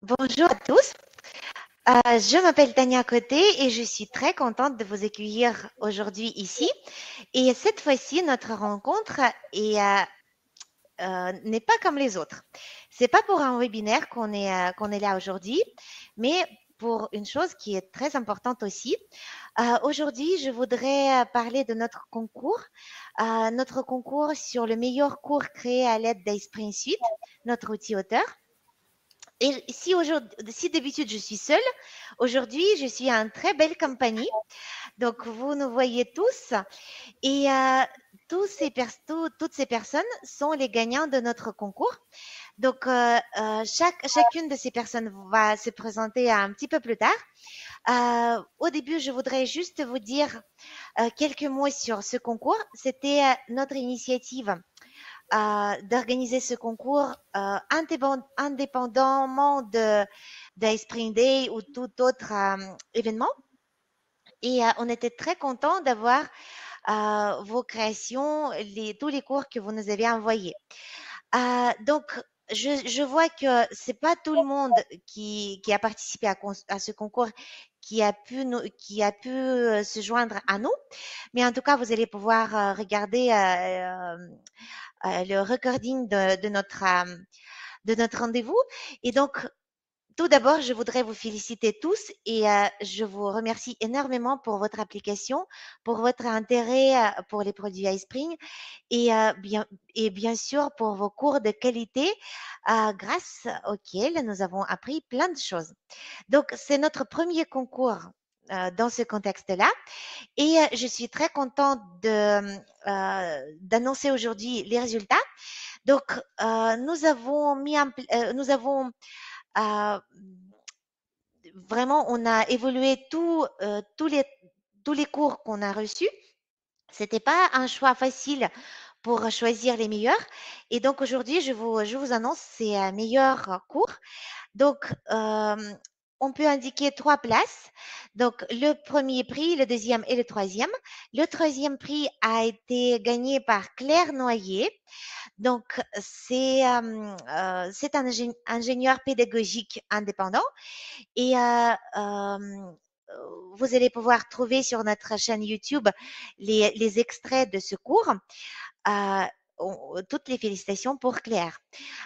Bonjour à tous. Je m'appelle Tania Côté et je suis très contente de vous accueillir aujourd'hui ici. Et cette fois-ci, notre rencontre n'est pas comme les autres. C'est pas pour un webinaire qu'on est là aujourd'hui, mais pour une chose qui est très importante aussi. Aujourd'hui, je voudrais parler de notre concours sur le meilleur cours créé à l'aide d'iSpring Suite, notre outil auteur. Et si d'habitude je suis seule, aujourd'hui je suis en très belle compagnie. Donc vous nous voyez tous et toutes ces personnes sont les gagnants de notre concours. Donc chacune de ces personnes va se présenter un petit peu plus tard. Au début, je voudrais juste vous dire quelques mots sur ce concours. C'était notre initiative d'organiser ce concours indépendamment d'Spring Day ou tout autre événement. Et on était très contents d'avoir vos créations, tous les cours que vous nous avez envoyés. Donc, je vois que c'est pas tout le monde qui a participé à ce concours qui a pu se joindre à nous, mais en tout cas, vous allez pouvoir regarder le recording de notre rendez-vous. Et donc, tout d'abord, je voudrais vous féliciter tous et je vous remercie énormément pour votre application, pour votre intérêt pour les produits iSpring et bien sûr pour vos cours de qualité grâce auxquels nous avons appris plein de choses. Donc, c'est notre premier concours dans ce contexte-là. Et je suis très contente d'annoncer aujourd'hui les résultats. Donc, nous avons vraiment, on a évolué tous les cours qu'on a reçus. C'était pas un choix facile pour choisir les meilleurs. Et donc aujourd'hui, je vous annonce ces meilleurs cours. Donc, on peut indiquer 3 places. Donc, le premier prix, le deuxième et le troisième. Le troisième prix a été gagné par Claire Noyer. Donc, c'est un ingénieur pédagogique indépendant. Et vous allez pouvoir trouver sur notre chaîne YouTube les extraits de ce cours. Euh, toutes les félicitations pour Claire.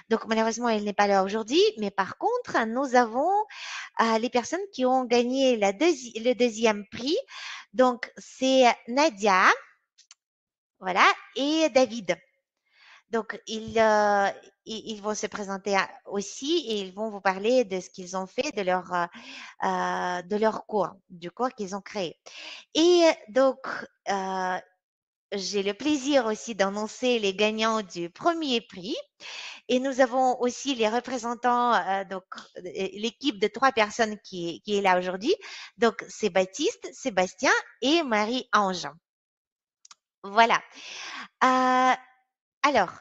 Donc, malheureusement, elle n'est pas là aujourd'hui, mais par contre, nous avons les personnes qui ont gagné le deuxième prix. Donc, c'est Nadia, voilà, et David. Donc, ils vont se présenter aussi et ils vont vous parler de ce qu'ils ont fait, de leur cours, du cours qu'ils ont créé. Et donc, j'ai le plaisir aussi d'annoncer les gagnants du premier prix. Et nous avons aussi les représentants, donc l'équipe de 3 personnes qui est là aujourd'hui. Donc, c'est Baptiste, Sébastien et Marie-Ange. Voilà. Alors,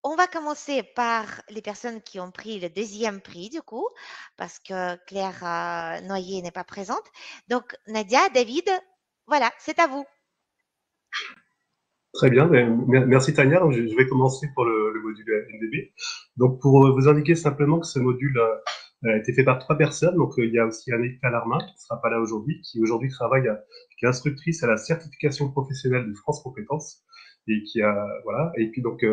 on va commencer par les personnes qui ont pris le deuxième prix, du coup, parce que Claire Noyer n'est pas présente. Donc, Nadia, David, voilà, c'est à vous. Très bien, merci Tania. Donc, je vais commencer pour le module NDB. Donc pour vous indiquer simplement que ce module a été fait par 3 personnes. Donc il y a aussi Annick Talarmin qui ne sera pas là aujourd'hui, qui aujourd'hui travaille, qui est instructrice à la certification professionnelle de France Compétences et qui a voilà. Et puis donc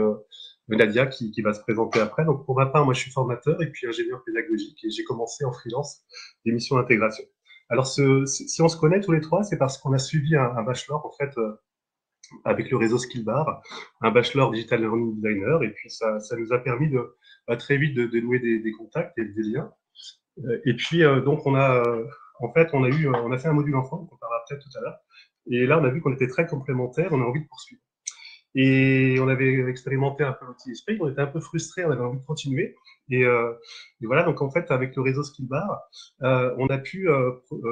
Nadia qui va se présenter après. Donc pour ma part, moi je suis formateur et puis ingénieur pédagogique et j'ai commencé en freelance des missions d'intégration. Alors si on se connaît tous les trois, c'est parce qu'on a suivi un bachelor en fait. Avec le réseau Skillbar, un bachelor digital learning designer, et puis ça nous a permis de très vite de nouer des contacts et des liens. Et puis donc on a en fait on a fait un module ensemble qu'on parlera peut-être tout à l'heure. Et là on a vu qu'on était très complémentaires, on a envie de poursuivre. Et on avait expérimenté un peu l'outil Spring, on était un peu frustrés, on avait envie de continuer. Et voilà, donc en fait, avec le réseau Skillbar, on a pu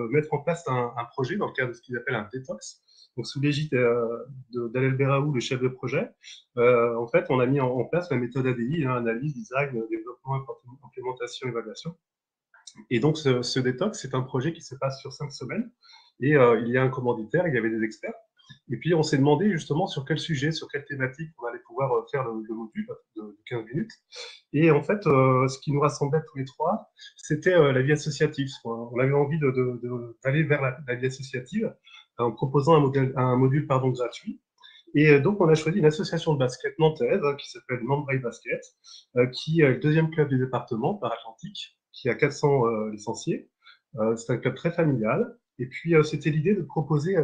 mettre en place un projet dans le cadre de ce qu'ils appellent un détox. Donc sous l'égide d'Alel Beraou, le chef de projet, en fait, on a mis en place la méthode ADI, hein, analyse, design, développement, implémentation, évaluation. Et donc ce détox, c'est un projet qui se passe sur 5 semaines. Et il y a un commanditaire, il y avait des experts. Et puis, on s'est demandé justement sur quel sujet, sur quelle thématique on allait pouvoir faire le module de 15 minutes. Et en fait, ce qui nous rassemblait tous les trois, c'était la vie associative. On avait envie d'aller vers la vie associative en proposant un module gratuit. Et donc, on a choisi une association de basket nantaise qui s'appelle Nanbray Basket, qui est le deuxième club du département par Atlantique, qui a 400 licenciés. C'est un club très familial. Et puis, c'était l'idée de proposer,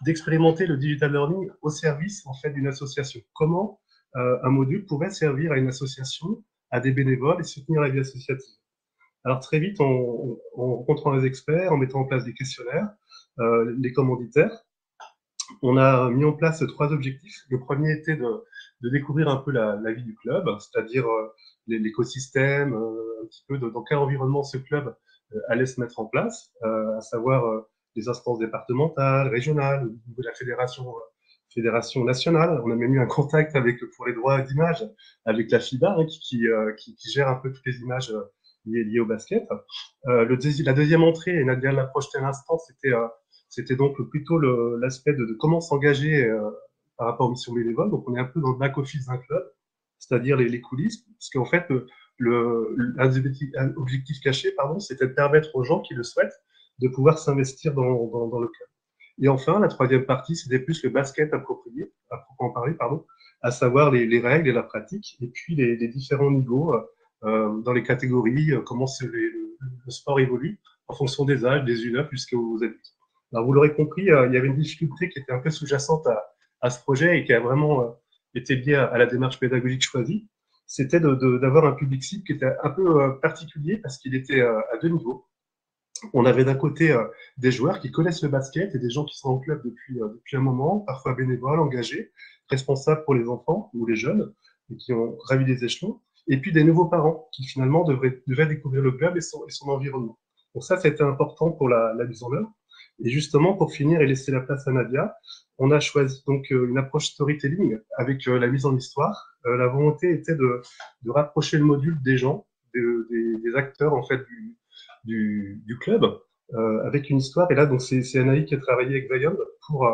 d'expérimenter le digital learning au service en fait d'une association. Comment un module pourrait servir à une association, à des bénévoles et soutenir la vie associative. Alors très vite, en rencontrant les experts, en mettant en place des questionnaires, les commanditaires, on a mis en place 3 objectifs. Le premier était de découvrir un peu la vie du club, c'est-à-dire l'écosystème, un petit peu dans quel environnement ce club allait se mettre en place, à savoir les instances départementales, régionales, au niveau de la fédération nationale. On a même eu un contact pour les droits d'image avec la FIBA, hein, qui gère un peu toutes les images liées au basket. La deuxième entrée, et Nadia l'a projeté à l'instant, c'était donc plutôt l'aspect de comment s'engager par rapport aux missions bénévoles. Donc, on est un peu dans le back-office d'un club, c'est-à-dire les coulisses, parce qu'en fait, un objectif caché, c'était de permettre aux gens qui le souhaitent de pouvoir s'investir dans le club. Et enfin, la troisième partie, c'était plus le basket approprié, à proprement parler, à savoir les règles et la pratique, et puis les différents niveaux dans les catégories, comment le sport évolue en fonction des âges, des U9 jusqu'aux adultes. Alors, vous l'aurez compris, il y avait une difficulté qui était un peu sous-jacente à ce projet et qui a vraiment été liée à la démarche pédagogique choisie. C'était d'avoir un public cible qui était un peu particulier parce qu'il était à 2 niveaux. On avait d'un côté des joueurs qui connaissent le basket et des gens qui sont en club depuis un moment, parfois bénévoles, engagés, responsables pour les enfants ou les jeunes, et qui ont gravi les échelons. Et puis des nouveaux parents qui finalement devaient découvrir le club et son environnement. Donc ça, c'était important pour la mise en œuvre. Et justement, pour finir et laisser la place à Nadia, on a choisi donc une approche storytelling avec la mise en histoire. La volonté était de rapprocher le module des gens, des acteurs en fait du club, avec une histoire. Et là, donc c'est Anaïs qui a travaillé avec Zion pour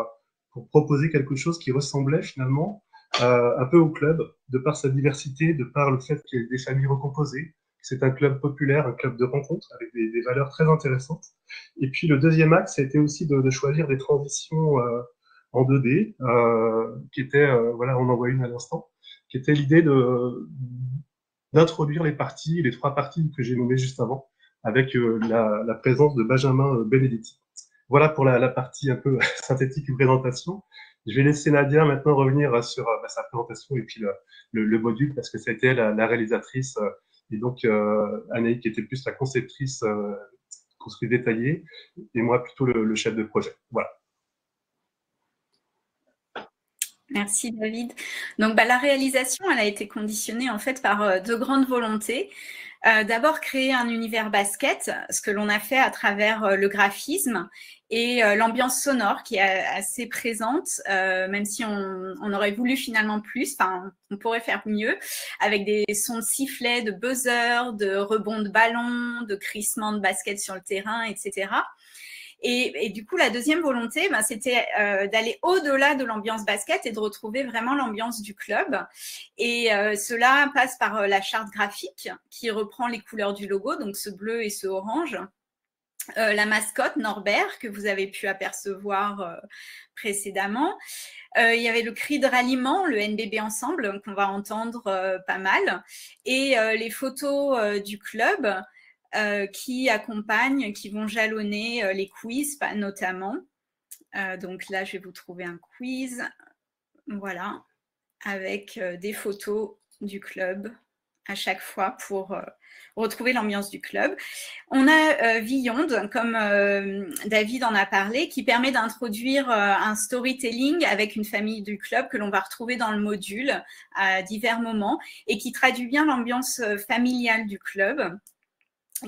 proposer quelque chose qui ressemblait finalement un peu au club, de par sa diversité, de par le fait qu'il y ait des familles recomposées. C'est un club populaire, un club de rencontre avec des valeurs très intéressantes. Et puis le deuxième axe, ça a été aussi de choisir des transitions en 2D, qui étaient, voilà, on en voit une à l'instant, qui était l'idée d'introduire les 3 parties que j'ai nommées juste avant, avec la présence de Benjamin Benedetti. Voilà pour la partie un peu synthétique de présentation. Je vais laisser Nadia maintenant revenir sur sa présentation et puis le module, parce que c'était la réalisatrice, et donc Anaïs qui était plus la conceptrice construit détaillée, et moi plutôt le chef de projet. Voilà. Merci David. Donc la réalisation, elle a été conditionnée en fait par 2 grandes volontés. D'abord créer un univers basket, ce que l'on a fait à travers le graphisme et l'ambiance sonore qui est assez présente, même si on aurait voulu finalement plus, enfin on pourrait faire mieux, avec des sons de sifflets, de buzzers, de rebonds de ballon, de crissements de basket sur le terrain, etc. Et du coup, la deuxième volonté, c'était d'aller au-delà de l'ambiance basket et de retrouver vraiment l'ambiance du club. Et cela passe par la charte graphique qui reprend les couleurs du logo, donc ce bleu et ce orange. La mascotte Norbert que vous avez pu apercevoir précédemment. Il y avait le cri de ralliement, le NBB ensemble, qu'on va entendre pas mal. Et les photos du club qui accompagnent, qui vont jalonner les quiz notamment. Donc là, je vais vous trouver un quiz, voilà, avec des photos du club à chaque fois pour retrouver l'ambiance du club. On a Beyond, comme David en a parlé, qui permet d'introduire un storytelling avec une famille du club que l'on va retrouver dans le module à divers moments et qui traduit bien l'ambiance familiale du club,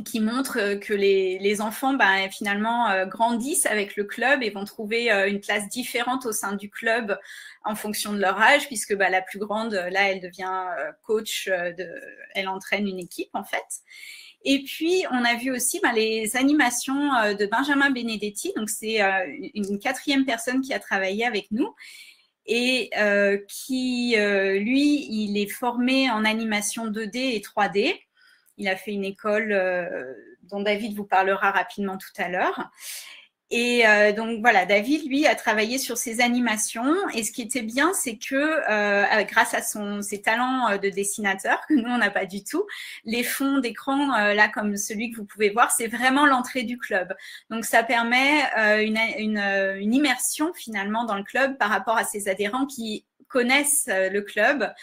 qui montre que les enfants finalement grandissent avec le club et vont trouver une place différente au sein du club en fonction de leur âge, puisque la plus grande, là, elle devient coach, elle entraîne une équipe en fait. Et puis, on a vu aussi les animations de Benjamin Benedetti. Donc, c'est une 4e personne qui a travaillé avec nous et qui, lui, il est formé en animation 2D et 3D. Il a fait une école dont David vous parlera rapidement tout à l'heure. Et donc voilà, David, lui, a travaillé sur ces animations. Et ce qui était bien, c'est que grâce à ses talents de dessinateur, que nous, on n'a pas du tout, les fonds d'écran, là, comme celui que vous pouvez voir, c'est vraiment l'entrée du club. Donc, ça permet une immersion, finalement, dans le club par rapport à ses adhérents qui connaissent le club.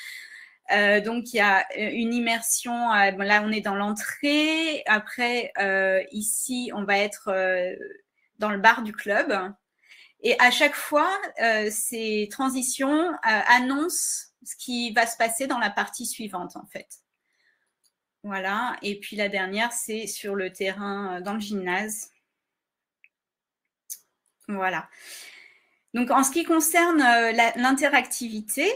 Donc, il y a une immersion. Là, on est dans l'entrée. Après, ici, on va être dans le bar du club. Et à chaque fois, ces transitions annoncent ce qui va se passer dans la partie suivante, en fait. Voilà. Et puis, la dernière, c'est sur le terrain dans le gymnase. Voilà. Donc, en ce qui concerne l'interactivité,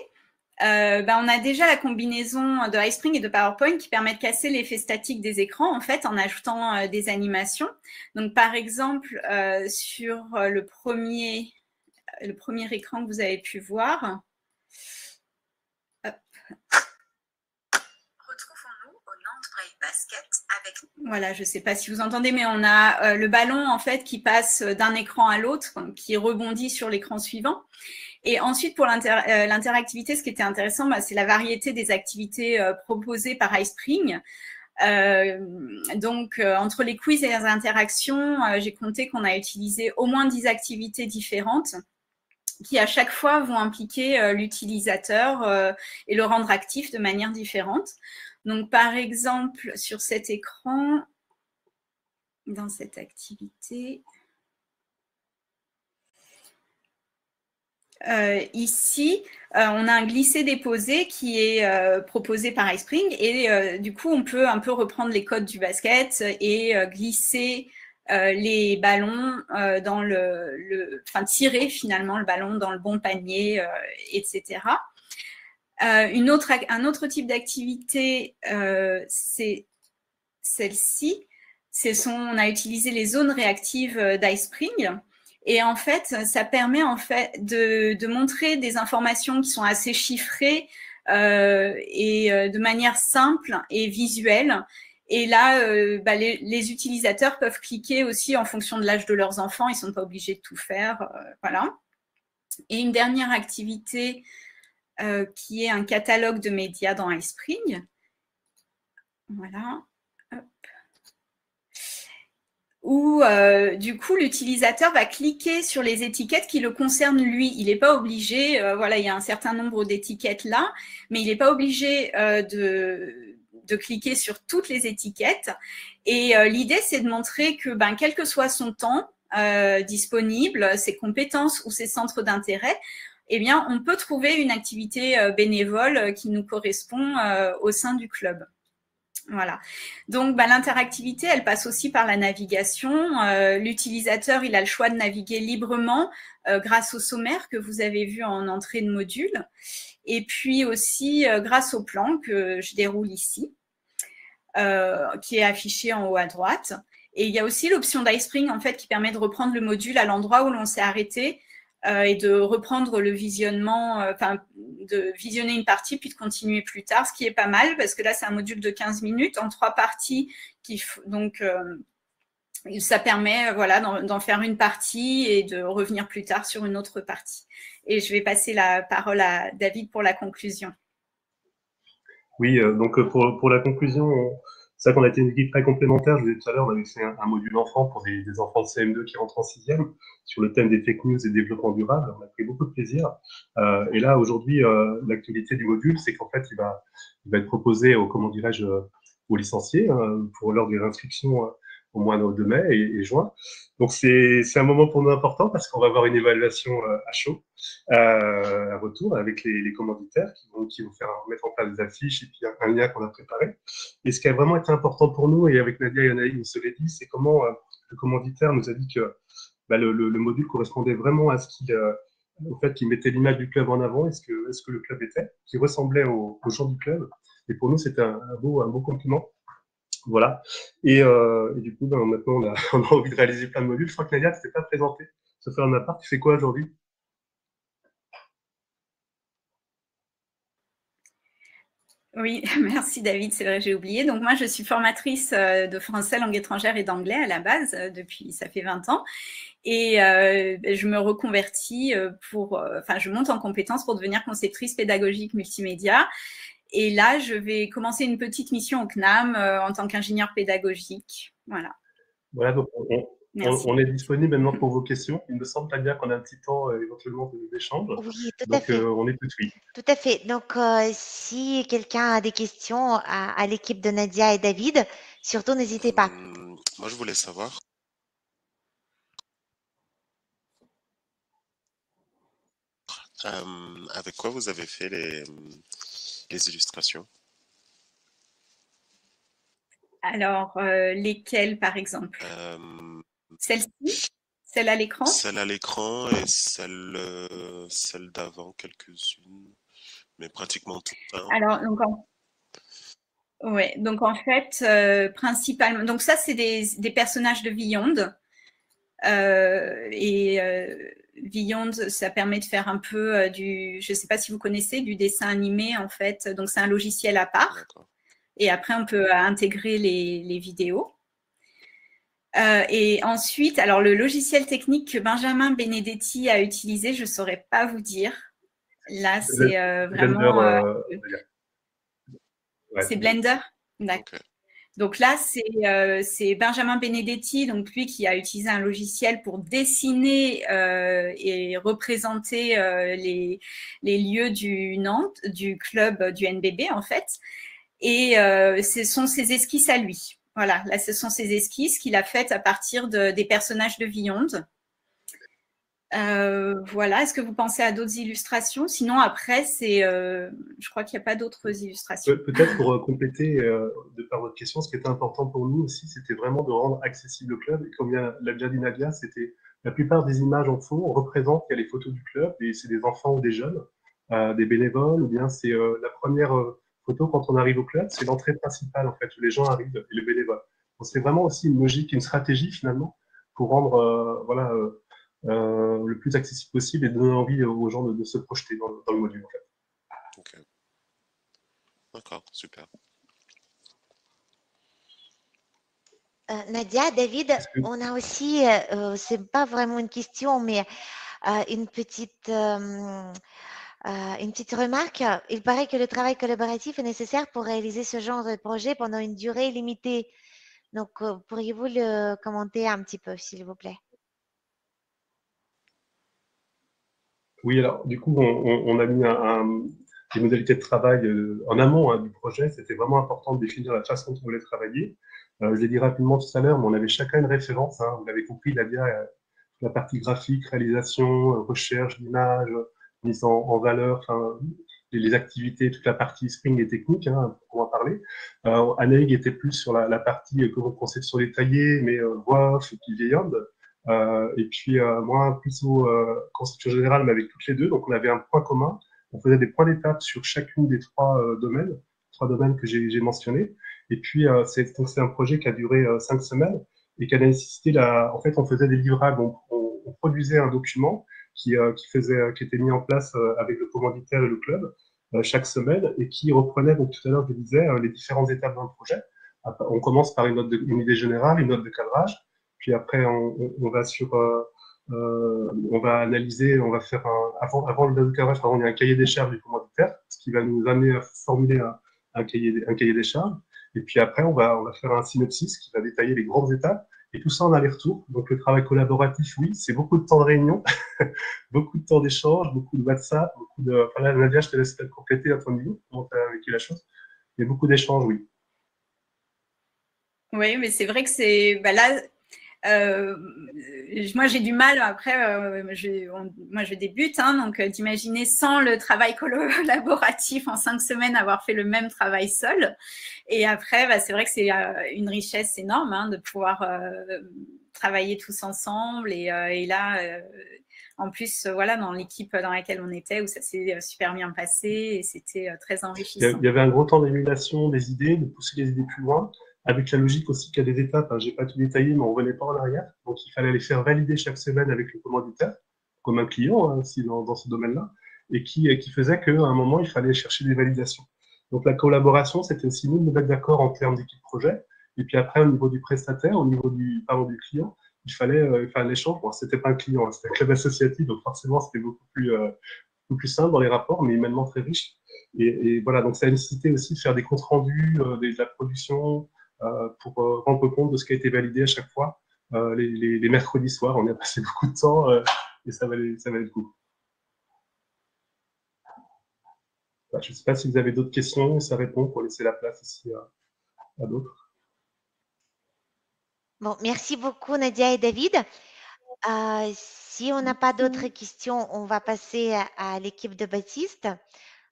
on a déjà la combinaison de iSpring et de PowerPoint qui permet de casser l'effet statique des écrans, en fait, en ajoutant des animations. Donc, par exemple, sur le premier écran que vous avez pu voir. Retrouvons-nous au Nantes Brave Basket avec... Voilà, je ne sais pas si vous entendez, mais on a le ballon, en fait, qui passe d'un écran à l'autre, qui rebondit sur l'écran suivant. Et ensuite, pour l'interactivité, ce qui était intéressant, c'est la variété des activités proposées par iSpring. Donc, entre les quiz et les interactions, j'ai compté qu'on a utilisé au moins 10 activités différentes qui, à chaque fois, vont impliquer l'utilisateur et le rendre actif de manière différente. Donc, par exemple, sur cet écran, dans cette activité... ici, on a un glisser-déposer qui est proposé par iSpring et du coup, on peut un peu reprendre les codes du basket et glisser les ballons dans enfin tirer finalement le ballon dans le bon panier, etc. Un autre type d'activité, c'est celle-ci. On a utilisé les zones réactives d'iSpring. Et en fait, ça permet en fait de montrer des informations qui sont assez chiffrées et de manière simple et visuelle. Et là, les utilisateurs peuvent cliquer aussi en fonction de l'âge de leurs enfants. Ils ne sont pas obligés de tout faire. Voilà. Et une dernière activité qui est un catalogue de médias dans iSpring. Voilà. Où du coup l'utilisateur va cliquer sur les étiquettes qui le concernent lui. Il n'est pas obligé, voilà, il y a un certain nombre d'étiquettes là, mais il n'est pas obligé de cliquer sur toutes les étiquettes. Et l'idée, c'est de montrer que quel que soit son temps disponible, ses compétences ou ses centres d'intérêt, eh bien, on peut trouver une activité bénévole qui nous correspond au sein du club. Voilà. Donc, l'interactivité, elle passe aussi par la navigation. L'utilisateur, il a le choix de naviguer librement grâce au sommaire que vous avez vu en entrée de module. Et puis aussi grâce au plan que je déroule ici, qui est affiché en haut à droite. Et il y a aussi l'option d'iSpring, en fait, qui permet de reprendre le module à l'endroit où l'on s'est arrêté et de reprendre le visionnement, de visionner une partie puis de continuer plus tard, ce qui est pas mal parce que là, c'est un module de 15 minutes en 3 parties. Donc, ça permet d'en faire une partie et de revenir plus tard sur une autre partie. Et je vais passer la parole à David pour la conclusion. Oui, donc pour la conclusion, c'est vrai qu'on a été une équipe très complémentaire. Je vous disais tout à l'heure, on avait fait un module enfant pour des enfants de CM2 qui rentrent en 6e sur le thème des fake news et développement durable. On a pris beaucoup de plaisir. Et là, aujourd'hui, l'actualité du module, c'est qu'en fait, il va être proposé aux licenciés pour lors de l'inscription au mois de mai et juin. Donc, c'est un moment pour nous important parce qu'on va avoir une évaluation à chaud, à retour avec les commanditaires qui vont mettre en place des affiches et puis un lien qu'on a préparé. Et ce qui a vraiment été important pour nous, et avec Nadia et Anaïs, on se l'est dit, c'est comment le commanditaire nous a dit que le module correspondait vraiment à au fait qu'il mettait l'image du club en avant et ce que le club était, qui ressemblait aux gens du club. Et pour nous, c'était un beau compliment. Voilà. Et du coup, maintenant, on a, on a envie de réaliser plein de modules. Je crois que Nadia, tu t'es pas présentée. Ça fait un appart. Tu fais quoi aujourd'hui? Oui, merci David, c'est vrai, j'ai oublié. Donc moi, je suis formatrice de français, langue étrangère et d'anglais à la base, depuis, ça fait 20 ans. Et je me reconvertis enfin, je monte en compétences pour devenir conceptrice pédagogique multimédia. Et là, je vais commencer une petite mission au CNAM en tant qu'ingénieur pédagogique. Voilà. Voilà, donc Merci. on est disponible maintenant pour vos questions. Il me semble, Tania, qu'on a un petit temps éventuellement d'échange. Oui, tout à Donc, fait. on est tout oui. Tout à fait. Donc, si quelqu'un a des questions à l'équipe de Nadia et David, surtout n'hésitez pas. Moi, je voulais savoir, avec quoi vous avez fait les illustrations? Alors, lesquelles, par exemple? Celle-ci? Celle à l'écran? Celle à l'écran et celle d'avant, quelques-unes, mais pratiquement toutes, hein. Alors, donc en fait, principalement, donc ça, c'est des personnages de Beyond. Beyond, ça permet de faire un peu je ne sais pas si vous connaissez, du dessin animé, en fait. Donc, c'est un logiciel à part. Et après, on peut intégrer les vidéos. Et ensuite, alors le logiciel technique que Benjamin Benedetti a utilisé, je ne saurais pas vous dire. Là, c'est vraiment… c'est Blender? D'accord. Okay. Donc là, c'est Benjamin Benedetti, donc lui qui a utilisé un logiciel pour dessiner et représenter les lieux du club du NBB, en fait. Et ce sont ses esquisses à lui. Voilà, là, ce sont ses esquisses qu'il a faites à partir des personnages de Beyond. Voilà, est-ce que vous pensez à d'autres illustrations? Sinon, après, je crois qu'il n'y a pas d'autres illustrations. Peut-être pour compléter, de par votre question, ce qui était important pour nous aussi, c'était vraiment de rendre accessible le club. Et comme l'a déjà dit Nadia, c'était la plupart des images en fond représentent, il y a les photos du club, et c'est des enfants ou des jeunes, des bénévoles, ou bien c'est la première photo quand on arrive au club, c'est l'entrée principale en fait, où les gens arrivent et le bénévole. Donc c'est vraiment aussi une logique, une stratégie finalement, pour rendre le plus accessible possible et donner envie aux gens de se projeter dans le module en fait. Ok. D'accord, super. Nadia, David, on a aussi, c'est pas vraiment une question, mais une petite remarque. Il paraît que le travail collaboratif est nécessaire pour réaliser ce genre de projet pendant une durée limitée. Donc, pourriez-vous le commenter un petit peu, s'il vous plaît? Oui, alors du coup, on a mis des modalités de travail en amont du projet. C'était vraiment important de définir la façon dont on voulait travailler. Je l'ai dit rapidement tout à l'heure, mais on avait chacun une référence. Vous l'avez compris, la partie graphique, réalisation, recherche d'images, mise en valeur, les activités, toute la partie Spring et technique, on va parler. Anaïg était plus sur la partie conception détaillée, mais voix off et puis Beyond. Et puis moi, plus aux conception générale, mais avec toutes les deux. Donc on avait un point commun. On faisait des points d'étape sur chacune des trois domaines que j'ai mentionnés. Et puis c'est un projet qui a duré 5 semaines et qui a nécessité en fait, on faisait des livrables, on produisait un document qui était mis en place avec le commanditaire et le club chaque semaine et qui reprenait, donc tout à l'heure je disais, les différentes étapes d'un projet. On commence par une idée générale, une note de cadrage, puis après on va on va analyser, on va faire avant le cadrage, il y a un cahier des charges du commanditaire, ce qui va nous amener à formuler un cahier des charges. Et puis après, on va faire un synopsis qui va détailler les grandes étapes. Et tout ça en aller-retour. Donc le travail collaboratif, oui, c'est beaucoup de temps de réunion, beaucoup de temps d'échange, beaucoup de WhatsApp, beaucoup de. Enfin là, Nadia, je te laisse compléter à ton niveau, comment tu as vécu la chose. Mais beaucoup d'échanges, oui. Oui, mais c'est vrai que c'est… là, moi, j'ai du mal, après, moi, je débute, donc d'imaginer sans le travail collaboratif en 5 semaines avoir fait le même travail seul. Et après, c'est vrai que c'est une richesse énorme de pouvoir travailler tous ensemble. Et là, en plus, voilà, dans l'équipe dans laquelle on était, où ça s'est super bien passé et c'était très enrichissant. Il y avait un gros temps d'émulation des idées, de pousser les idées plus loin. avec la logique aussi qu'il y a des étapes. Hein, j'ai pas tout détaillé, mais on revenait pas en arrière. Donc, il fallait les faire valider chaque semaine avec le commanditaire, comme un client, hein, aussi dans ce domaine-là, et qui faisait qu'à un moment, il fallait chercher des validations. Donc, la collaboration, c'était aussi nous mettre d'accord en termes d'équipe projet. Et puis après, au niveau du prestataire, au niveau du client, il fallait faire l'échange. Bon, c'était pas un client, hein, c'était un club associatif, donc forcément, c'était beaucoup plus simple dans les rapports, mais humainement très riche. Et voilà, donc ça a nécessité aussi de faire des comptes rendus de la production pour rendre compte de ce qui a été validé à chaque fois. Les mercredis soirs, on y a passé beaucoup de temps et ça valait le coup. Voilà, je ne sais pas si vous avez d'autres questions, ça répond pour laisser la place aussi à d'autres. Bon, merci beaucoup Nadia et David. Si on n'a pas d'autres questions, on va passer à l'équipe de Baptiste.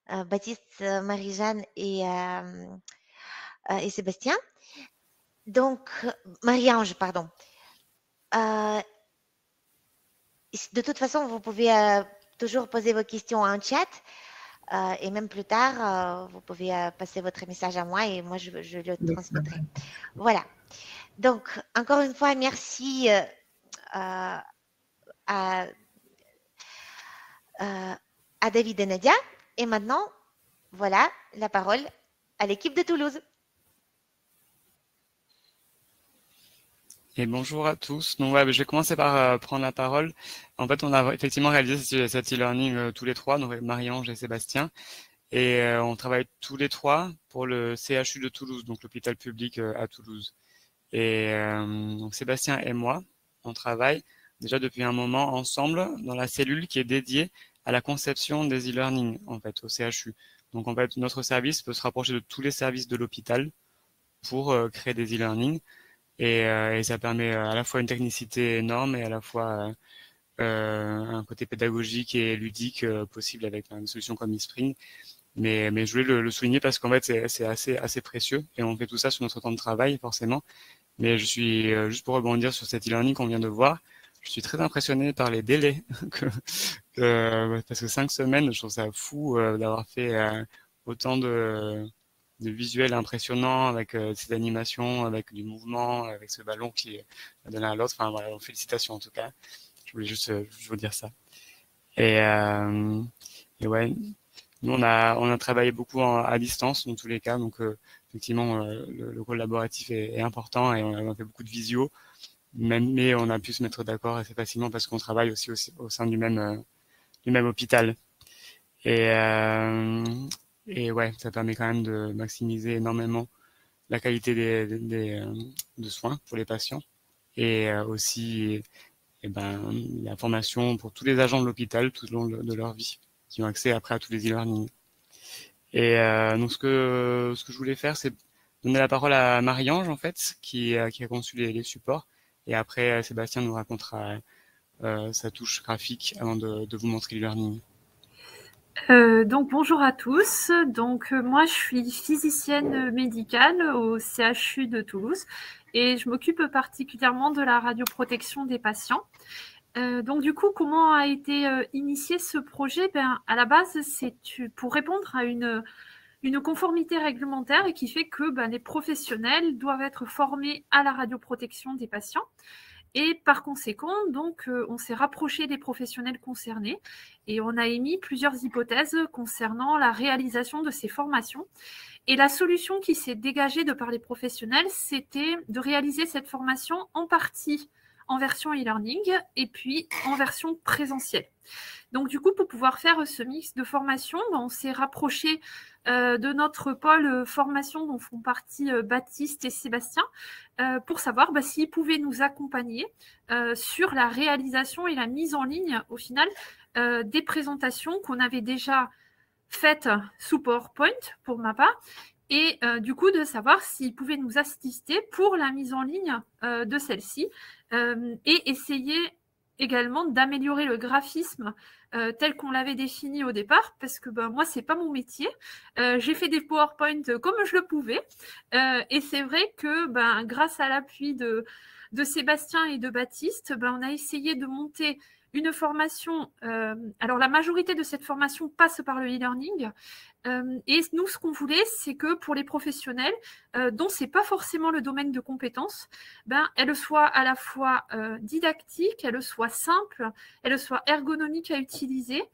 Baptiste, Marie-Jeanne et Sébastien. Donc, Marie-Ange, pardon. De toute façon, vous pouvez toujours poser vos questions en chat et même plus tard, vous pouvez passer votre message à moi et moi, je le transmettrai. Voilà. Donc, encore une fois, merci à David et Nadia. Et maintenant, voilà la parole à l'équipe de Toulouse. Et bonjour à tous. Donc je vais commencer par prendre la parole. En fait, on a effectivement réalisé cet e-learning tous les trois, donc Marie-Ange et Sébastien. Et on travaille tous les trois pour le CHU de Toulouse, donc l'hôpital public à Toulouse. Et donc Sébastien et moi, on travaille déjà depuis un moment ensemble dans la cellule qui est dédiée à la conception des e-learning, en fait, au CHU. Donc en fait, notre service peut se rapprocher de tous les services de l'hôpital pour créer des e-learning. Et ça permet à la fois une technicité énorme et à la fois un côté pédagogique et ludique possible avec une solution comme eSpring. Mais je voulais le souligner parce qu'en fait c'est assez précieux et on fait tout ça sur notre temps de travail forcément. Mais je suis juste pour rebondir sur cet e-learning qu'on vient de voir, je suis très impressionné par les délais parce que 5 semaines, je trouve ça fou d'avoir fait autant de visuels impressionnants avec ces animations, avec du mouvement, avec ce ballon qui va de l'un à l'autre. Enfin voilà, félicitations en tout cas. Je voulais juste vous dire ça. Et ouais, nous on a travaillé beaucoup à distance dans tous les cas, donc effectivement le collaboratif est important et on a fait beaucoup de visio, mais on a pu se mettre d'accord assez facilement parce qu'on travaille aussi au sein du même hôpital. Et ouais, ça permet quand même de maximiser énormément la qualité de soins pour les patients et aussi la formation pour tous les agents de l'hôpital tout au long de leur vie qui ont accès après à tous les e-learning. Et donc ce que je voulais faire, c'est donner la parole à Marie-Ange en fait qui a conçu les supports et après Sébastien nous racontera sa touche graphique avant de vous montrer l'e-learning. Donc bonjour à tous. Donc moi je suis physicienne médicale au CHU de Toulouse et je m'occupe particulièrement de la radioprotection des patients. Donc du coup, comment a été initié ce projet? À la base, c'est pour répondre à une conformité réglementaire et qui fait que les professionnels doivent être formés à la radioprotection des patients. Et par conséquent, donc, on s'est rapproché des professionnels concernés et on a émis plusieurs hypothèses concernant la réalisation de ces formations. Et la solution qui s'est dégagée de par les professionnels, c'était de réaliser cette formation en partie en version e-learning et puis en version présentielle. Donc du coup, pour pouvoir faire ce mix de formation, on s'est rapproché de notre pôle formation dont font partie Baptiste et Sébastien pour savoir s'ils pouvaient nous accompagner sur la réalisation et la mise en ligne au final des présentations qu'on avait déjà faites sous PowerPoint pour ma part et du coup de savoir s'ils pouvaient nous assister pour la mise en ligne de celle-ci et essayer également d'améliorer le graphisme tel qu'on l'avait défini au départ, parce que moi, c'est pas mon métier. J'ai fait des PowerPoint comme je le pouvais. Et c'est vrai que grâce à l'appui de Sébastien et de Baptiste, on a essayé de monter une formation, alors la majorité de cette formation passe par le e-learning, et nous, ce qu'on voulait, c'est que pour les professionnels dont c'est pas forcément le domaine de compétence, elle soit à la fois didactique, elle soit simple, elle soit ergonomique à utiliser,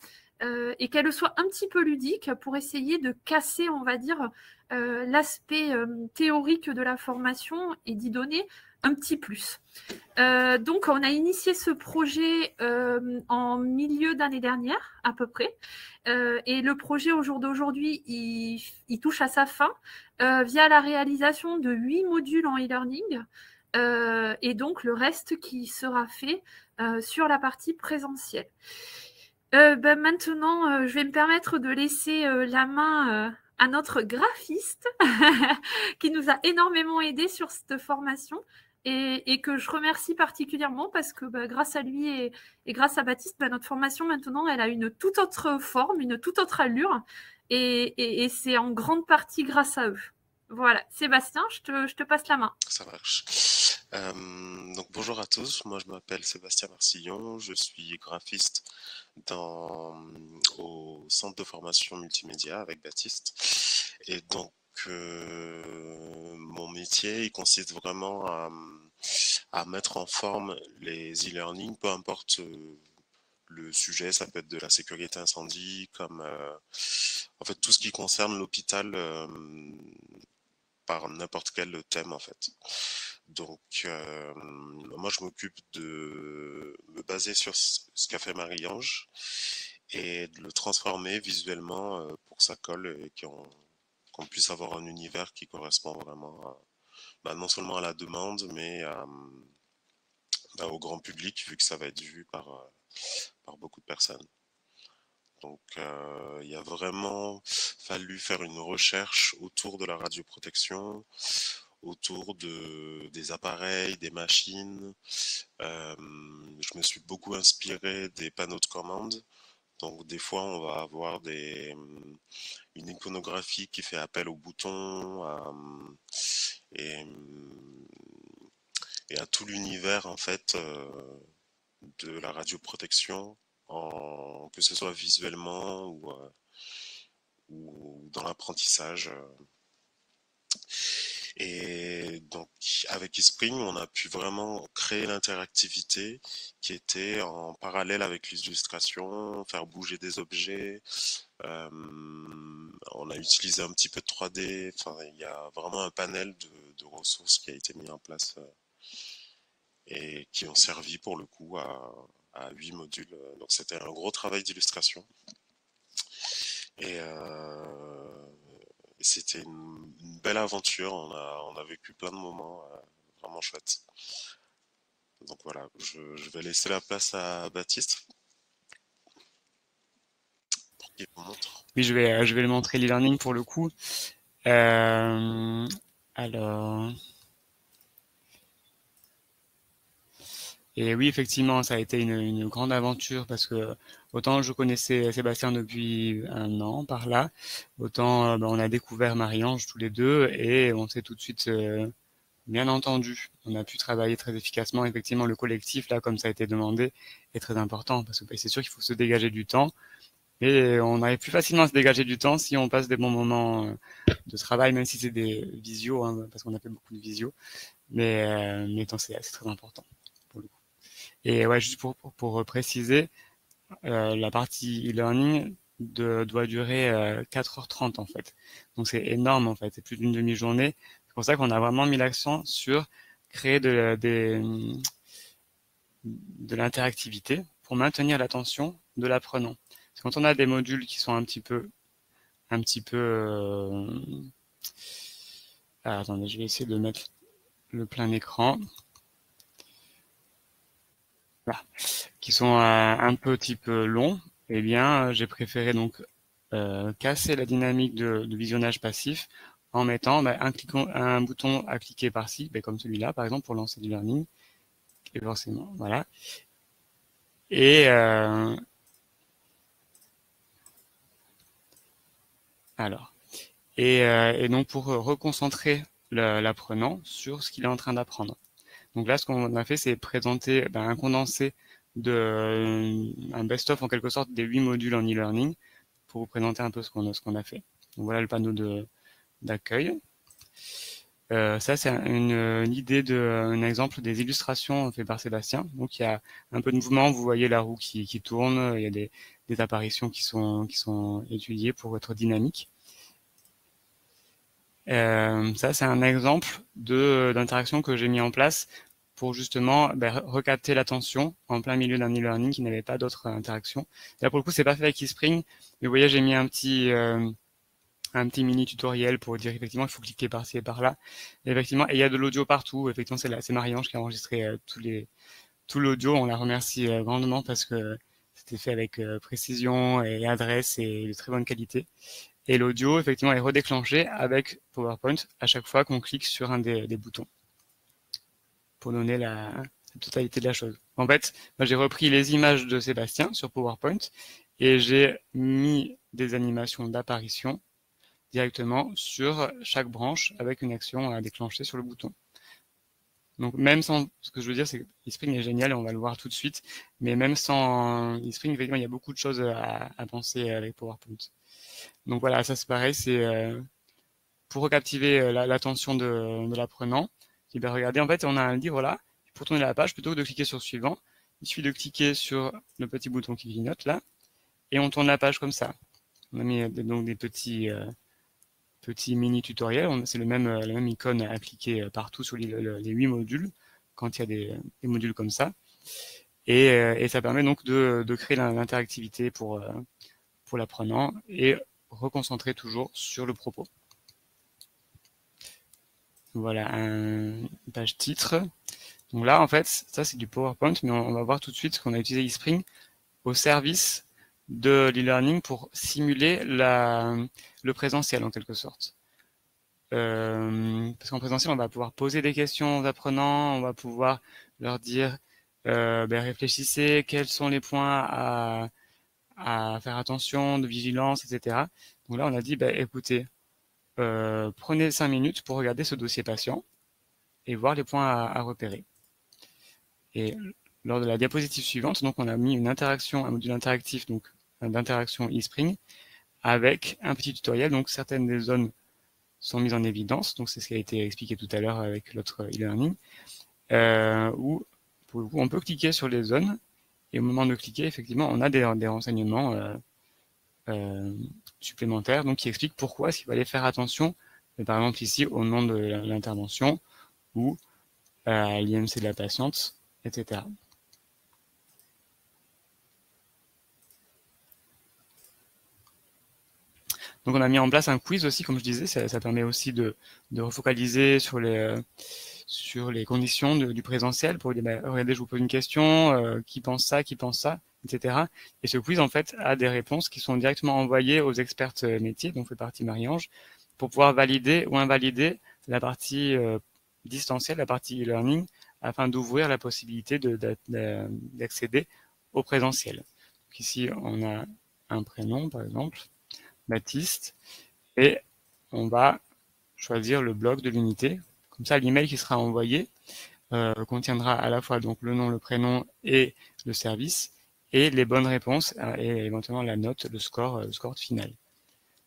et qu'elle soit un petit peu ludique pour essayer de casser, on va dire, l'aspect théorique de la formation et d'y donner un petit plus. Donc, on a initié ce projet en milieu d'année dernière, à peu près. Et le projet, au jour d'aujourd'hui, il touche à sa fin via la réalisation de 8 modules en e-learning. Et donc, le reste qui sera fait sur la partie présentielle. Maintenant, je vais me permettre de laisser la main à notre graphiste qui nous a énormément aidé sur cette formation et que je remercie particulièrement parce que grâce à lui et grâce à Baptiste, notre formation maintenant, elle a une toute autre forme, une toute autre allure et c'est en grande partie grâce à eux. Voilà, Sébastien, je te passe la main. Ça marche. Donc bonjour à tous, moi je m'appelle Sébastien Marcillon, je suis graphiste au centre de formation multimédia avec Baptiste. Et donc mon métier, il consiste vraiment à mettre en forme les e-learning, peu importe le sujet, ça peut être de la sécurité incendie, comme en fait tout ce qui concerne l'hôpital par n'importe quel thème en fait. Donc moi je m'occupe de me baser sur ce qu'a fait Marie-Ange et de le transformer visuellement pour que ça colle et qu'on puisse avoir un univers qui correspond vraiment non seulement à la demande mais au grand public vu que ça va être vu par beaucoup de personnes. Donc il a vraiment fallu faire une recherche autour de la radioprotection, autour des appareils, des machines. Je me suis beaucoup inspiré des panneaux de commande. Donc des fois on va avoir une iconographie qui fait appel aux boutons et à tout l'univers en fait de la radioprotection, que ce soit visuellement ou dans l'apprentissage. Et donc avec eSpring, on a pu vraiment créer l'interactivité qui était en parallèle avec l'illustration, faire bouger des objets. On a utilisé un petit peu de 3D. Enfin, il y a vraiment un panel de ressources qui a été mis en place et qui ont servi pour le coup à 8 modules. Donc c'était un gros travail d'illustration. Et c'était une belle aventure, on a vécu plein de moments vraiment chouettes. Donc voilà, je vais laisser la place à Baptiste pour qu'il vous montre. Oui, je vais le montrer l'e-learning pour le coup. Alors... Et oui, effectivement, ça a été une grande aventure parce que autant je connaissais Sébastien depuis 1 an par là, autant on a découvert Marie-Ange tous les deux et on s'est tout de suite bien entendu. On a pu travailler très efficacement. Effectivement, le collectif, là, comme ça a été demandé, est très important parce que c'est sûr qu'il faut se dégager du temps. Et on arrive plus facilement à se dégager du temps si on passe des bons moments de travail, même si c'est des visios, hein, parce qu'on a fait beaucoup de visios. Mais c'est très important. Et ouais, juste pour préciser, la partie e-learning doit durer 4h30 en fait. Donc c'est énorme en fait, c'est plus d'une demi-journée. C'est pour ça qu'on a vraiment mis l'accent sur créer de l'interactivité pour maintenir l'attention de l'apprenant. Parce que quand on a des modules qui sont un petit peu attendez, je vais essayer de mettre le plein écran. Voilà. Qui sont un petit peu longs, eh bien, j'ai préféré donc casser la dynamique de visionnage passif en mettant un bouton à cliquer par-ci, comme celui-là, par exemple, pour lancer du learning. Et forcément, voilà. Et donc pour reconcentrer l'apprenant sur ce qu'il est en train d'apprendre. Donc là, ce qu'on a fait, c'est présenter un condensé un best-of en quelque sorte des 8 modules en e-learning pour vous présenter un peu ce qu'on a fait. Donc voilà le panneau d'accueil. Ça, c'est une idée un exemple des illustrations faites par Sébastien. Donc il y a un peu de mouvement, vous voyez la roue qui tourne, il y a des apparitions qui sont étudiées pour être dynamiques. Ça, c'est un exemple d'interaction que j'ai mis en place pour justement recapter l'attention en plein milieu d'un e-learning qui n'avait pas d'autres interactions. Là, pour le coup, c'est pas fait avec eSpring, mais vous voyez, j'ai mis un petit mini tutoriel pour dire effectivement il faut cliquer par-ci et par-là. Effectivement, et il y a de l'audio partout. Effectivement, c'est Marie-Ange qui a enregistré tout l'audio. On la remercie grandement parce que c'était fait avec précision et adresse et de très bonne qualité. Et l'audio, effectivement, est redéclenché avec PowerPoint à chaque fois qu'on clique sur un des boutons pour donner la totalité de la chose. En fait, moi, j'ai repris les images de Sébastien sur PowerPoint et j'ai mis des animations d'apparition directement sur chaque branche avec une action à déclencher sur le bouton. Donc même sans, ce que je veux dire, c'est que eSpring est génial et on va le voir tout de suite, mais même sans eSpring, effectivement, il y a beaucoup de choses à penser avec PowerPoint. Donc voilà, ça c'est pareil, c'est pour recaptiver l'attention de l'apprenant. Et bien regardez, en fait, on a un livre là, pour tourner la page, plutôt que de cliquer sur suivant, il suffit de cliquer sur le petit bouton qui clignote là, et on tourne la page comme ça. On a mis donc des petits mini tutoriels, c'est la même icône à cliquer partout sur les 8 modules, quand il y a des modules comme ça. Et ça permet donc de créer l'interactivité pour l'apprenant et reconcentrer toujours sur le propos. Voilà, une page titre. Donc là, en fait, ça c'est du PowerPoint, mais on va voir tout de suite qu'on a utilisé eSpring au service de l'e-learning pour simuler le présentiel en quelque sorte. Parce qu'en présentiel, on va pouvoir poser des questions aux apprenants, on va pouvoir leur dire réfléchissez, quels sont les points à faire attention, de vigilance, etc. Donc là, on a dit écoutez, prenez 5 minutes pour regarder ce dossier patient et voir les points à repérer. Et lors de la diapositive suivante, donc on a mis une interaction, un module interactif donc d'interaction eSpring avec un petit tutoriel. Donc certaines des zones sont mises en évidence, donc c'est ce qui a été expliqué tout à l'heure avec l'autre e-learning, où pour le coup, on peut cliquer sur les zones et au moment de cliquer, effectivement, on a des renseignements supplémentaires, donc qui expliquent pourquoi est-ce qu'il fallait faire attention, par exemple ici au nom de l'intervention ou à l'IMC de la patiente, etc. Donc on a mis en place un quiz aussi, comme je disais, ça permet aussi de refocaliser sur les conditions du présentiel, pour dire, regardez, je vous pose une question, qui pense ça, etc. Et ce quiz, en fait, a des réponses qui sont directement envoyées aux expertes métiers, dont fait partie Marie-Ange, pour pouvoir valider ou invalider la partie distancielle, la partie e-learning, afin d'ouvrir la possibilité d'accéder au présentiel. Donc ici, on a un prénom, par exemple, Baptiste, et on va choisir le bloc de l'unité. Comme ça, l'email qui sera envoyé contiendra à la fois donc le nom, le prénom et le service, et les bonnes réponses et éventuellement la note, le score final.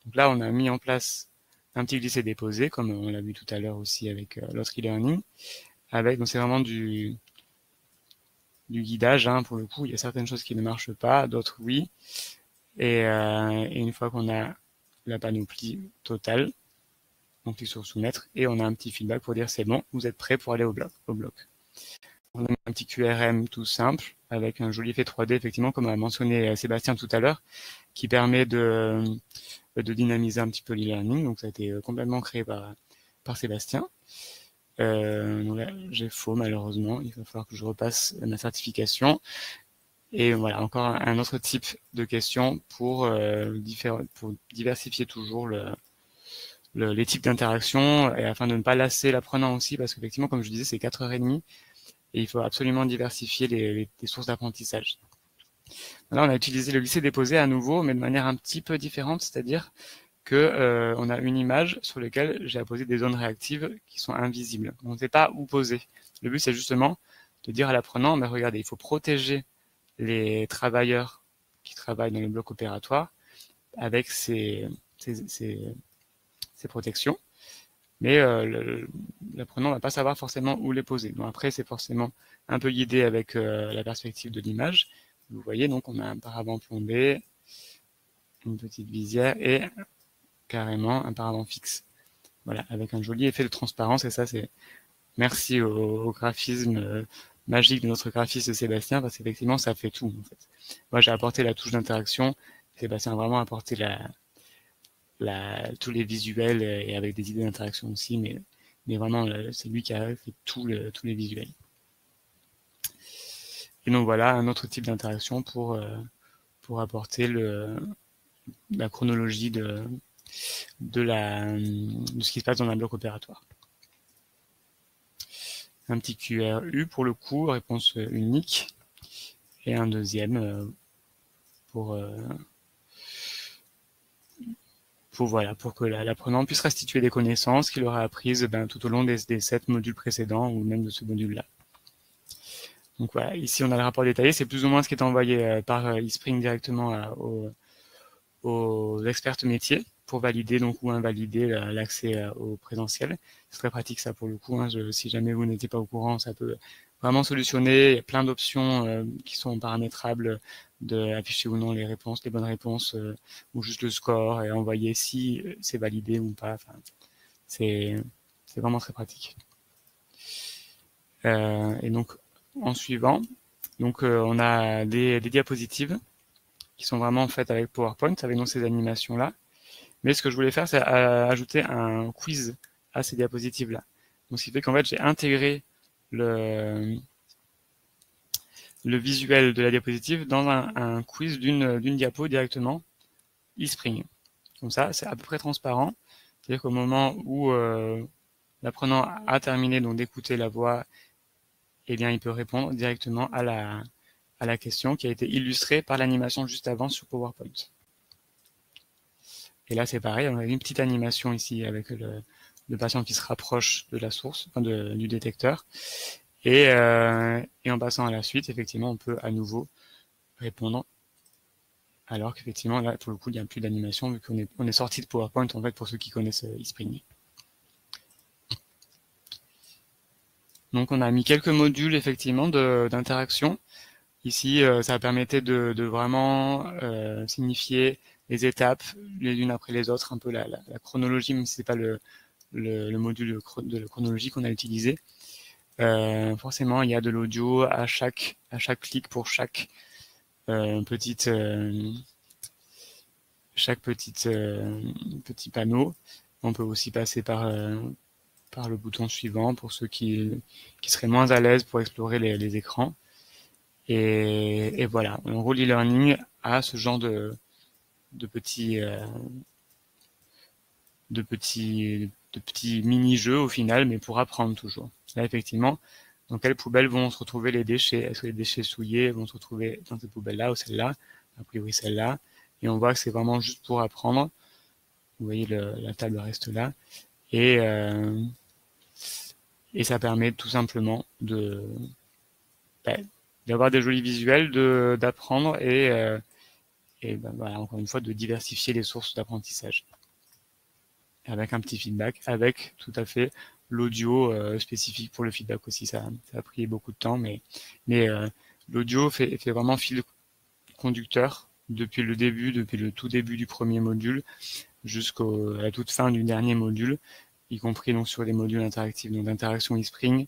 Donc là, on a mis en place un petit glisser-déposer, comme on l'a vu tout à l'heure aussi avec l'autre e-learning. Donc c'est vraiment du guidage, pour le coup. Il y a certaines choses qui ne marchent pas, d'autres oui. Et une fois qu'on a la panoplie totale, on clique sur soumettre et on a un petit feedback pour dire c'est bon, vous êtes prêt pour aller au bloc. On a un petit QRM tout simple avec un joli effet 3D, effectivement, comme a mentionné Sébastien tout à l'heure, qui permet de dynamiser un petit peu l'e-learning. Donc ça a été complètement créé par Sébastien. Donc là, j'ai faux malheureusement, il va falloir que je repasse ma certification. Et voilà, encore un autre type de question pour diversifier toujours les types d'interactions et afin de ne pas lasser l'apprenant aussi, parce qu'effectivement, comme je disais, c'est 4h30 et il faut absolument diversifier les sources d'apprentissage. Là, on a utilisé le glisser-déposer à nouveau, mais de manière un petit peu différente, c'est-à-dire que on a une image sur laquelle j'ai apposé des zones réactives qui sont invisibles. On ne sait pas où poser. Le but, c'est justement de dire à l'apprenant, mais regardez, il faut protéger les travailleurs qui travaillent dans le bloc opératoire avec ces protections. Mais l'apprenant ne va pas savoir forcément où les poser. Donc après, c'est forcément un peu guidé avec la perspective de l'image. Vous voyez, donc on a un paravent plombé, une petite visière et carrément un paravent fixe. Voilà, avec un joli effet de transparence. Et ça, c'est merci au graphisme magique de notre graphiste Sébastien, parce qu'effectivement, ça fait tout. En fait. Moi, j'ai apporté la touche d'interaction. Sébastien a vraiment apporté tous les visuels et avec des idées d'interaction aussi, mais vraiment, c'est lui qui a fait tous les visuels. Et donc voilà, un autre type d'interaction pour apporter la chronologie de ce qui se passe dans un bloc opératoire. Un petit QRU pour le coup, réponse unique, et un deuxième pour que l'apprenant puisse restituer des connaissances qu'il aura apprises tout au long des 7 modules précédents ou même de ce module-là. Donc voilà, ici on a le rapport détaillé, c'est plus ou moins ce qui est envoyé par eSpring directement aux experts métiers pour valider donc ou invalider l'accès au présentiel. C'est très pratique ça pour le coup, hein. Si jamais vous n'étiez pas au courant, ça peut vraiment solutionner. Il y a plein d'options qui sont paramétrables, d'afficher ou non les bonnes réponses, ou juste le score et envoyer si c'est validé ou pas. Enfin, c'est vraiment très pratique. Et donc en suivant, donc on a des diapositives qui sont vraiment faites avec PowerPoint, avec donc ces animations là. Mais ce que je voulais faire, c'est ajouter un quiz à ces diapositives là. Donc ce qui fait qu'en fait j'ai intégré le visuel de la diapositive dans un quiz d'une diapo directement eSpring. Comme ça, c'est à peu près transparent. C'est-à-dire qu'au moment où l'apprenant a terminé donc d'écouter la voix, eh bien, il peut répondre directement à la question qui a été illustrée par l'animation juste avant sur PowerPoint. Et là, c'est pareil, on a une petite animation ici avec le patient qui se rapproche de la source, enfin du détecteur. Et en passant à la suite, effectivement, on peut à nouveau répondre. Alors qu'effectivement, là, pour le coup, il n'y a plus d'animation vu qu'on est sorti de PowerPoint, en fait, pour ceux qui connaissent eSpring. Donc, on a mis quelques modules, effectivement, d'interaction. Ici, ça permettait de vraiment signifier les étapes, les unes après les autres, un peu la chronologie, même si c'est pas le module de la chronologie qu'on a utilisé. Forcément, il y a de l'audio à chaque clic pour chaque petit panneau. On peut aussi passer par le bouton suivant pour ceux qui seraient moins à l'aise pour explorer les écrans. Et voilà, en gros, l'e-learning a ce genre de petits mini-jeux au final, mais pour apprendre toujours. Là, effectivement, dans quelles poubelles vont se retrouver les déchets? Est-ce que les déchets souillés vont se retrouver dans cette poubelle-là ou celle-là? A priori, celle-là. Et on voit que c'est vraiment juste pour apprendre. Vous voyez, la table reste là. Et ça permet tout simplement d'avoir des jolis visuels, d'apprendre et voilà, encore une fois, de diversifier les sources d'apprentissage. Avec un petit feedback, avec tout à fait l'audio spécifique pour le feedback aussi. Ça a pris beaucoup de temps, mais l'audio fait vraiment fil conducteur depuis le tout début du premier module jusqu'à la toute fin du dernier module, y compris donc sur les modules interactifs, donc d'interaction eSpring,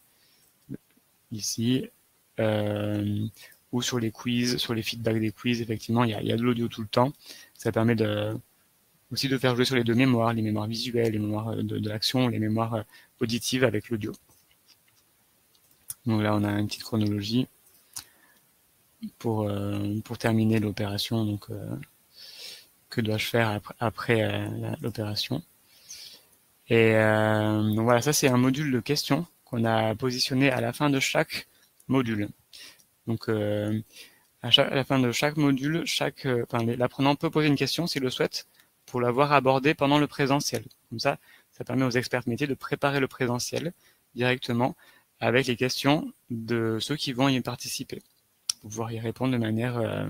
ici, ou sur les quiz, sur les feedbacks des quiz. Effectivement, il y a de l'audio tout le temps. Ça permet aussi de faire jouer sur les deux mémoires, les mémoires visuelles, les mémoires de l'action, les mémoires auditives avec l'audio. Donc là, on a une petite chronologie pour terminer l'opération. Donc, que dois-je faire après l'opération? Et donc voilà, ça c'est un module de questions qu'on a positionné à la fin de chaque module. Donc, à la fin de chaque module, l'apprenant peut poser une question s'il le souhaite, pour l'avoir abordé pendant le présentiel. Comme ça permet aux experts métiers de préparer le présentiel directement avec les questions de ceux qui vont y participer. pour pouvoir y répondre de manière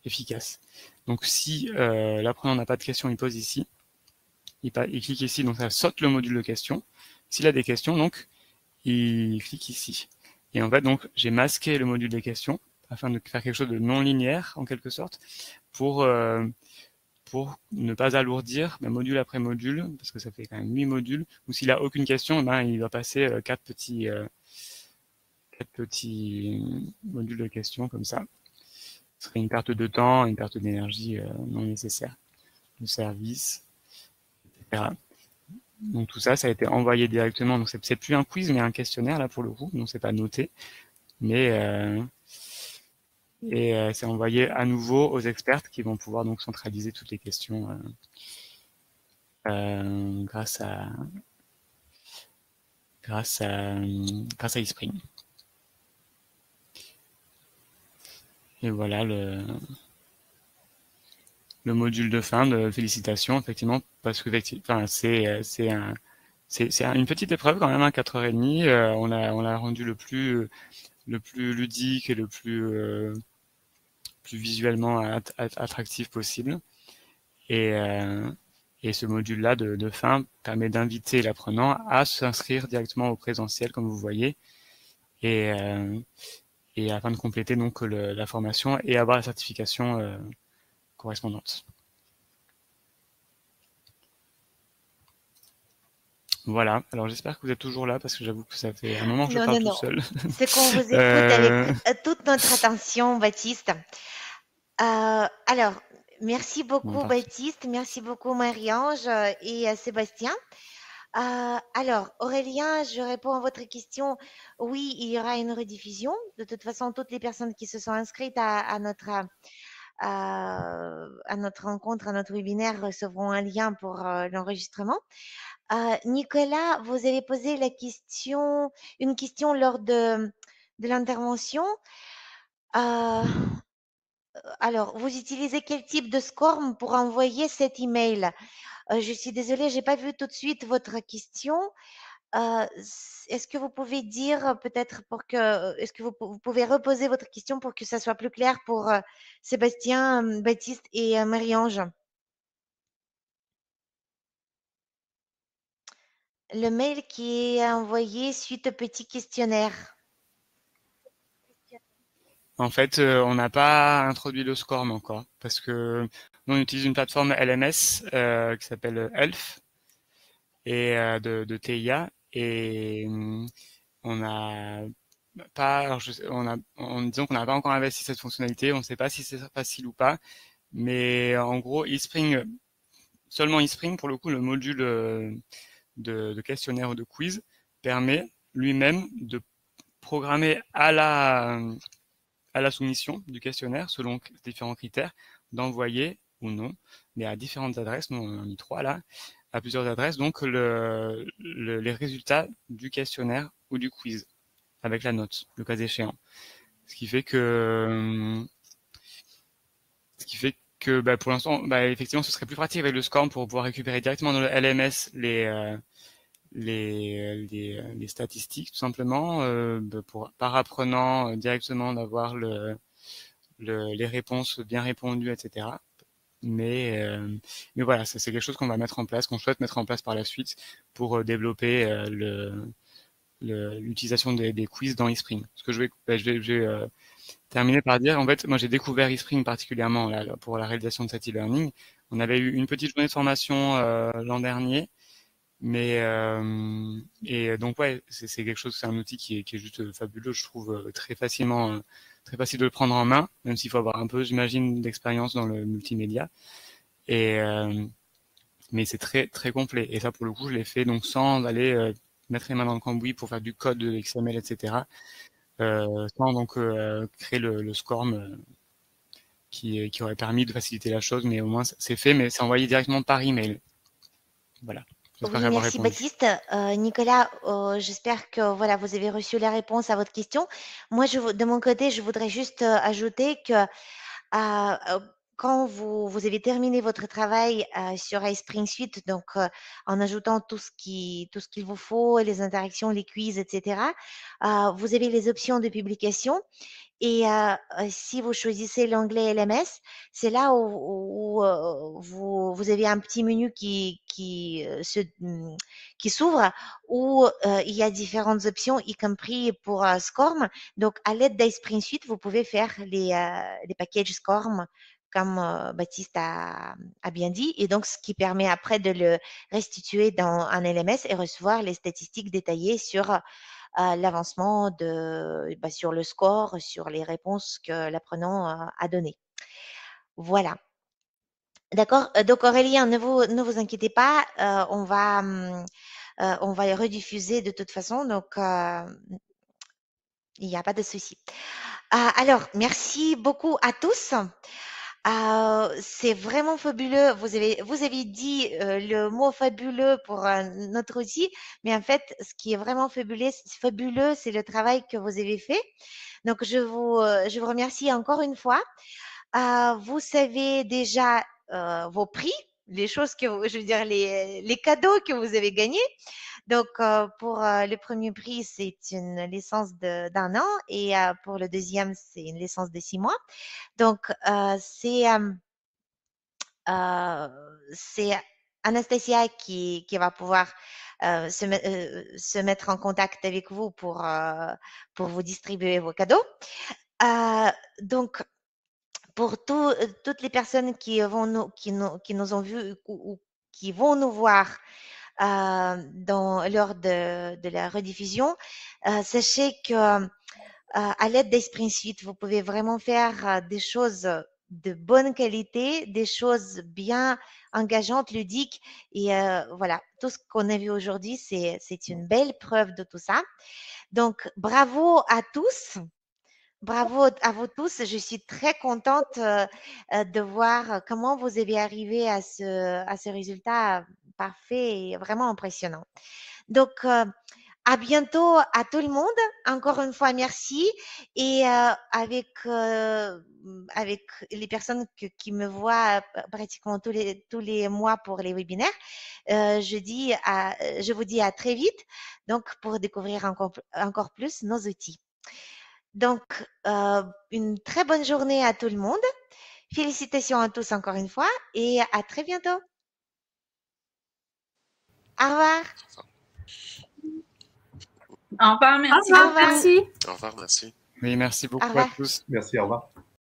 efficace. Donc si l'apprenant n'a pas de questions, il pose ici, il clique ici, donc ça saute le module de questions. S'il a des questions, donc il clique ici. Et en fait, donc j'ai masqué le module des questions afin de faire quelque chose de non linéaire en quelque sorte pour ne pas alourdir module après module, parce que ça fait quand même 8 modules, ou s'il a aucune question, il va passer 4 petits modules de questions comme ça. Ce serait une perte de temps, une perte d'énergie non nécessaire, de service, etc. Donc tout ça, ça a été envoyé directement. Donc c'est plus un quiz, mais un questionnaire là pour le coup. Donc c'est pas noté, mais c'est envoyé à nouveau aux experts qui vont pouvoir donc centraliser toutes les questions grâce à eSpring. Et voilà le module de fin de félicitations, effectivement, parce que c'est une petite épreuve quand même, 4h30. On l'a rendu le plus ludique et le plus visuellement attractif possible. Et ce module-là de fin permet d'inviter l'apprenant à s'inscrire directement au présentiel, comme vous voyez, et afin de compléter donc la formation et avoir la certification correspondante. Voilà, alors j'espère que vous êtes toujours là, parce que j'avoue que ça fait un moment que je parle tout seul. C'est qu'on vous écoute avec toute notre attention, Baptiste. Alors, merci beaucoup, Baptiste, merci beaucoup, Marie-Ange et Sébastien. Alors, Aurélien, je réponds à votre question. Oui, il y aura une rediffusion. De toute façon, toutes les personnes qui se sont inscrites à notre rencontre, à notre webinaire, recevront un lien pour l'enregistrement. Nicolas, vous avez posé une question lors de l'intervention. Alors, vous utilisez quel type de SCORM pour envoyer cet email? Je suis désolée, j'ai pas vu tout de suite votre question. Est-ce que vous pouvez dire peut-être est-ce que vous pouvez reposer votre question pour que ça soit plus clair pour Sébastien, Baptiste et Marie-Ange? Le mail qui est envoyé suite au petit questionnaire. En fait, on n'a pas introduit le SCORM encore, parce que nous, on utilise une plateforme LMS qui s'appelle ELF et de TIA, et on a pas, alors disons qu'on n'a pas encore investi cette fonctionnalité, on ne sait pas si c'est facile ou pas, mais en gros, eSpring, seulement eSpring, pour le coup, le module de questionnaire ou de quiz permet lui-même de programmer à la soumission du questionnaire, selon différents critères, d'envoyer ou non, mais à différentes adresses, nous on en a mis 3 là, à plusieurs adresses, donc les résultats du questionnaire ou du quiz, avec la note, le cas échéant. Ce qui fait que pour l'instant, effectivement, ce serait plus pratique avec le SCORM pour pouvoir récupérer directement dans le LMS les statistiques, tout simplement, par apprenant directement d'avoir les réponses bien répondues, etc. Mais voilà, c'est quelque chose qu'on va mettre en place, qu'on souhaite mettre en place par la suite pour développer l'utilisation des quiz dans eSpring. Ce que je vais terminer par dire, en fait, moi j'ai découvert eSpring particulièrement là, pour la réalisation de cet e-learning. On avait eu une petite journée de formation l'an dernier, mais et donc ouais, c'est quelque chose, c'est un outil qui est juste fabuleux, je trouve, très facile de le prendre en main, même s'il faut avoir un peu, j'imagine, d'expérience dans le multimédia. Et mais c'est très très complet. Et ça, pour le coup, je l'ai fait donc sans aller mettre les mains dans le cambouis pour faire du code de XML, etc. Sans donc créer le SCORM qui aurait permis de faciliter la chose, mais au moins c'est fait, mais c'est envoyé directement par email. Voilà. Oui, merci Baptiste. Nicolas, j'espère que voilà, vous avez reçu la réponse à votre question. Moi, de mon côté, je voudrais juste ajouter que quand vous avez terminé votre travail sur iSpring Suite, donc en ajoutant tout ce qu'il vous faut, les interactions, les quiz, etc., vous avez les options de publication. Et si vous choisissez l'onglet LMS, c'est là où vous avez un petit menu qui s'ouvre, où il y a différentes options, y compris pour SCORM. Donc, à l'aide d'iSpring Suite, vous pouvez faire les packages SCORM, comme Baptiste a bien dit, et donc ce qui permet après de le restituer dans un LMS et recevoir les statistiques détaillées sur l'avancement sur le score, sur les réponses que l'apprenant a données. Voilà. D'accord. Donc Aurélien, ne vous inquiétez pas, on va rediffuser de toute façon, donc il n'y a pas de souci. Alors, merci beaucoup à tous. C'est vraiment fabuleux. Vous avez dit le mot fabuleux pour notre outil, mais en fait, ce qui est vraiment fabuleux, c'est le travail que vous avez fait. Donc, je vous remercie encore une fois. Vous savez déjà vos prix, les choses je veux dire les cadeaux que vous avez gagnés. Donc, pour le premier prix, c'est une licence d'un an et pour le deuxième, c'est une licence de 6 mois. Donc, c'est Anastasia qui va pouvoir se mettre en contact avec vous pour vous distribuer vos cadeaux. Donc, pour toutes les personnes qui nous ont vus ou qui vont nous voir lors de la rediffusion, sachez que à l'aide d'Esprit Suite, vous pouvez vraiment faire des choses de bonne qualité, des choses bien engageantes, ludiques. Et voilà, tout ce qu'on a vu aujourd'hui, c'est une belle preuve de tout ça. Donc, bravo à tous. Bravo à vous tous. Je suis très contente de voir comment vous avez arrivé à ce résultat parfait et vraiment impressionnant. Donc, à bientôt à tout le monde. Encore une fois, merci. Et avec les personnes qui me voient pratiquement tous les mois pour les webinaires, je vous dis à très vite, donc pour découvrir encore plus nos outils. Donc, une très bonne journée à tout le monde. Félicitations à tous encore une fois et à très bientôt. Au revoir. Au revoir, merci. Au revoir, merci. Au revoir, merci. Oui, merci beaucoup Au revoir. à tous. Merci, au revoir.